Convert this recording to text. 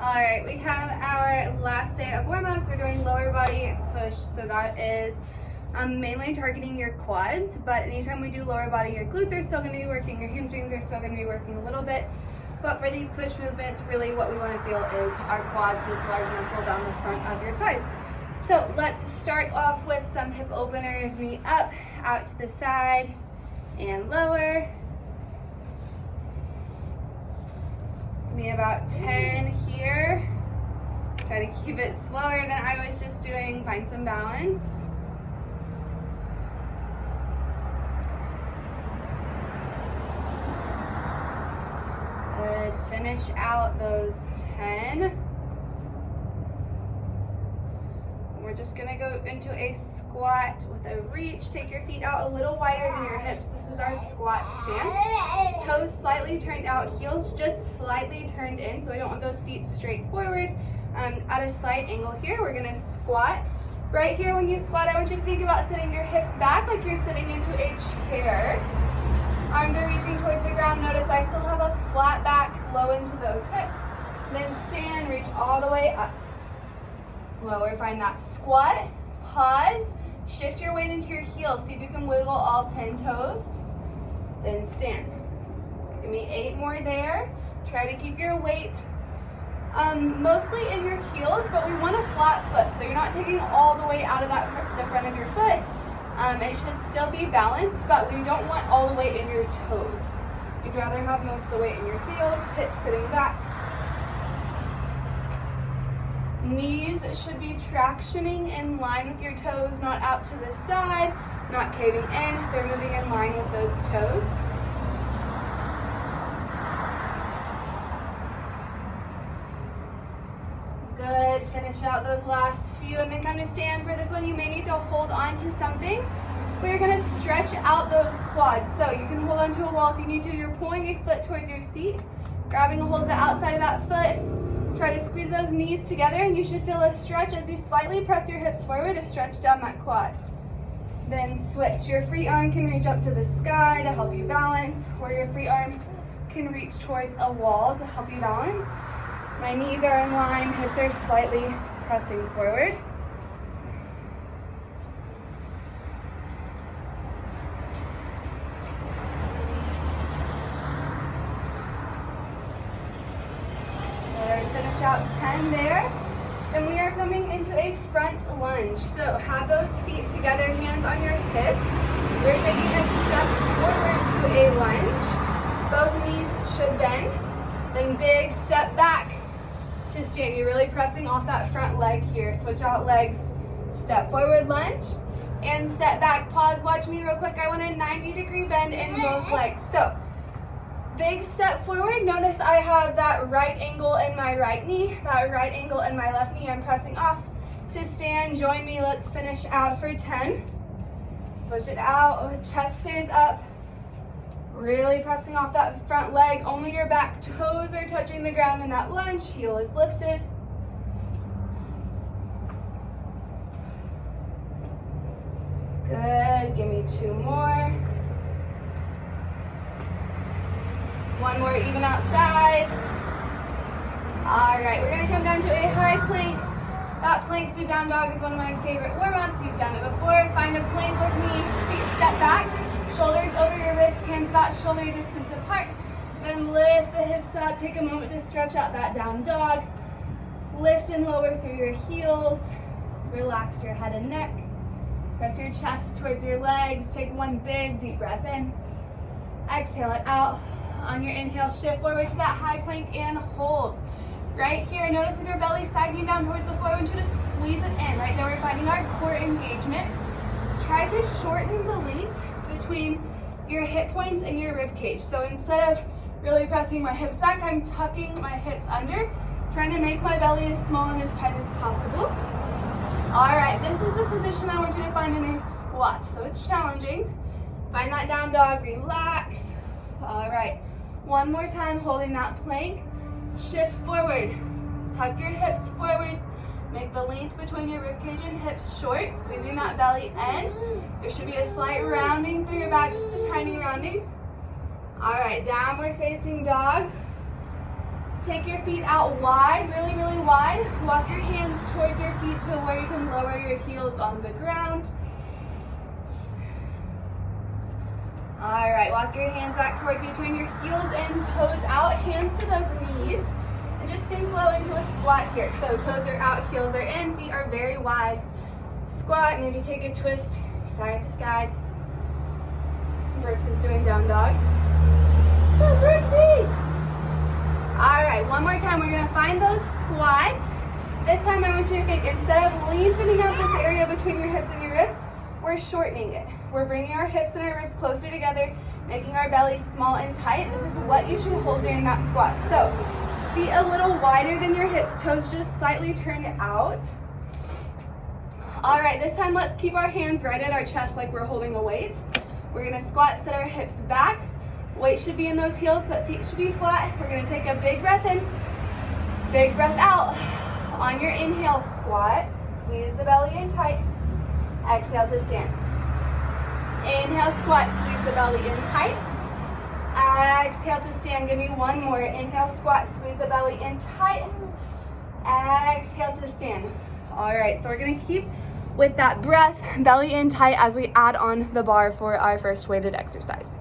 All right, we have our last day of warm-ups. We're doing lower body push, so that is mainly targeting your quads, but anytime we do lower body, your glutes are still going to be working, your hamstrings are still going to be working a little bit, but for these push movements, really what we want to feel is our quads, this large muscle down the front of your thighs. So let's start off with some hip openers, knee up, out to the side, and lower. Give me about 10 here. Try to keep it slower than I was just doing. Find some balance. Good. Finish out those 10. We're just gonna go into a squat with a reach. Take your feet out a little wider than your hips. This is our squat stance. Toes slightly turned out, heels just slightly turned in, so we don't want those feet straight forward. At a slight angle here, we're gonna squat. Right here, when you squat, I want you to think about sitting your hips back like you're sitting into a chair. Arms are reaching towards the ground. Notice I still have a flat back, low into those hips. Then stand, reach all the way up. Lower, find that squat, pause, shift your weight into your heels. See if you can wiggle all 10 toes, then stand. Give me 8 more there. Try to keep your weight mostly in your heels, but we want a flat foot, so you're not taking all the weight out of the front of your foot. It should still be balanced, but we don't want all the weight in your toes. You'd rather have most of the weight in your heels, hips sitting back. Knees should be tractioning in line with your toes, not out to the side, not caving in. They're moving in line with those toes. Good. Finish out those last few and then come to stand. For this one, you may need to hold on to something. We're going to stretch out those quads. So you can hold onto a wall if you need to. You're pulling a foot towards your seat, grabbing a hold of the outside of that foot. Try to squeeze those knees together and you should feel a stretch as you slightly press your hips forward to stretch down that quad. Then switch. Your free arm can reach up to the sky to help you balance, or your free arm can reach towards a wall to help you balance. My knees are in line, hips are slightly pressing forward. Finish out 10 there. Then we are coming into a front lunge. So have those feet together, hands on your hips. We're taking a step forward to a lunge. Both knees should bend. Then big step back to stand. You're really pressing off that front leg here. Switch out legs. Step forward lunge and step back. Pause, watch me real quick. I want a 90-degree bend in both legs. So big step forward. Notice I have that right angle in my right knee, that right angle in my left knee. I'm pressing off to stand. Join me. Let's finish out for 10. Switch it out. Chest stays up. Really pressing off that front leg. Only your back toes are touching the ground in that lunge. Heel is lifted. Good. Give me 2 more. 1 more, even out sides. All right, we're gonna come down to a high plank. That plank to down dog is one of my favorite warm-ups. You've done it before. Find a plank with me, feet step back, shoulders over your wrist, hands about shoulder distance apart. Then lift the hips up, take a moment to stretch out that down dog. Lift and lower through your heels. Relax your head and neck. Press your chest towards your legs. Take 1 big deep breath in. Exhale it out. On your inhale, shift forward to that high plank and hold. Right here, notice if your belly's sagging down towards the floor, I want you to squeeze it in. Right there, we're finding our core engagement. Try to shorten the length between your hip points and your rib cage. So instead of really pressing my hips back, I'm tucking my hips under, trying to make my belly as small and as tight as possible. All right, this is the position I want you to find in a squat. So it's challenging. Find that down dog, relax. All right. 1 more time, holding that plank. Shift forward. Tuck your hips forward. Make the length between your ribcage and hips short, squeezing that belly in. There should be a slight rounding through your back, just a tiny rounding. All right, downward facing dog. Take your feet out wide, really, really wide. Walk your hands towards your feet to where you can lower your heels on the ground. All right, walk your hands back towards you. Turn your heels in, toes out, hands to those knees. And just sink low into a squat here. So toes are out, heels are in, feet are very wide. Squat, maybe take a twist side to side. Brooks is doing down dog. Oh, Brooksy! All right, one more time. We're gonna find those squats. This time I want you to think, instead of lengthening out this area between your hips and your ribs, we're shortening it. We're bringing our hips and our ribs closer together, making our belly small and tight. This is what you should hold during that squat. So, feet a little wider than your hips, toes just slightly turned out. All right, this time let's keep our hands right at our chest like we're holding a weight. We're gonna squat, set our hips back. Weight should be in those heels, but feet should be flat. We're gonna take a big breath in, big breath out. On your inhale, squat, squeeze the belly in tight. Exhale to stand. Inhale, squat, squeeze the belly in tight. Exhale to stand. Give me one more. Inhale, squat, squeeze the belly in tight. Exhale to stand. All right, so we're gonna keep with that breath, belly in tight as we add on the bar for our first weighted exercise.